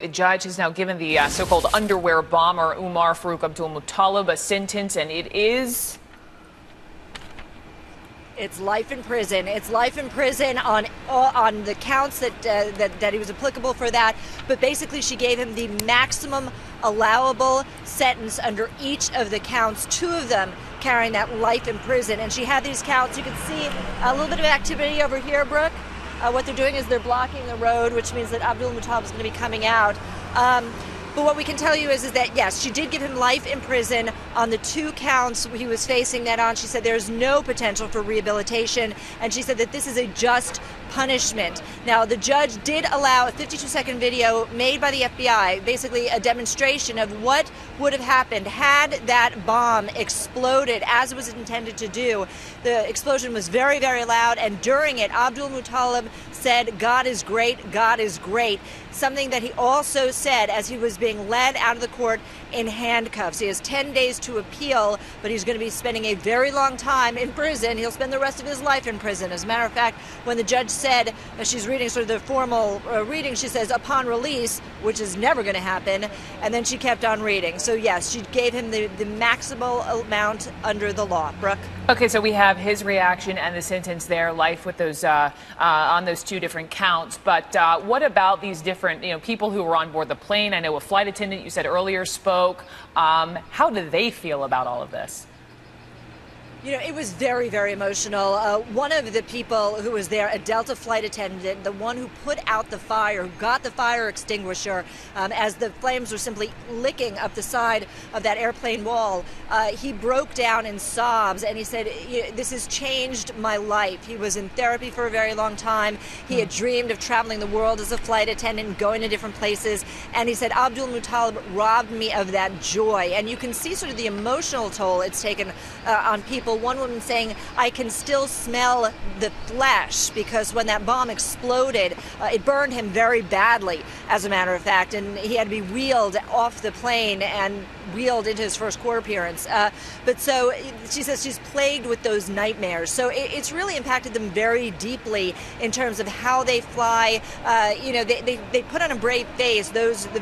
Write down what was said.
The judge has now given the so-called underwear bomber Umar Farouk AbdulMutallab a sentence, and it's life in prison. It's life in prison on the counts that he was applicable for that. But basically, she gave him the maximum allowable sentence under each of the counts, 2 of them carrying that life in prison. And she had these counts. You can see a little bit of activity over here, Brooke. What they're doing is they're blocking the road, which means that AbdulMutallab is going to be coming out. But what we can tell you is that, yes, she did give him life in prison on the 2 counts he was facing that on. She said there's no potential for rehabilitation, and she said that this is a just punishment. Now, the judge did allow a 52-second video made by the FBI, basically a demonstration of what would have happened had that bomb exploded as it was intended to do. The explosion was very, very loud, and during it, AbdulMutallab said, "God is great, God is great," something that he also said as he was being led out of the court in handcuffs. He has 10 days to appeal, but he's going to be spending a very long time in prison. He'll spend the rest of his life in prison. As a matter of fact, when the judge said, as she's reading sort of the formal reading, she says, "upon release," which is never going to happen, and then she kept on reading. So yes, she gave him the maximal amount under the law. Brooke? Okay, so we have his reaction and the sentence there, life with those on those 2 different counts. But what about these different people who were on board the plane? I know a flight attendant you said earlier spoke. How do they feel about all of this? It was very, very emotional. One of the people who was there, a Delta flight attendant, the one who put out the fire, who got the fire extinguisher as the flames were simply licking up the side of that airplane wall, he broke down in sobs, and he said, "This has changed my life." He was in therapy for a very long time. He had dreamed of traveling the world as a flight attendant and going to different places. And he said, "AbdulMutallab robbed me of that joy." And you can see sort of the emotional toll it's taken on people. One woman saying, "I can still smell the flesh," because when that bomb exploded, it burned him very badly, as a matter of fact, and he had to be wheeled off the plane and wheeled into his first court appearance. But so she says she's plagued with those nightmares. So it's really impacted them very deeply in terms of how they fly. They put on a brave face. The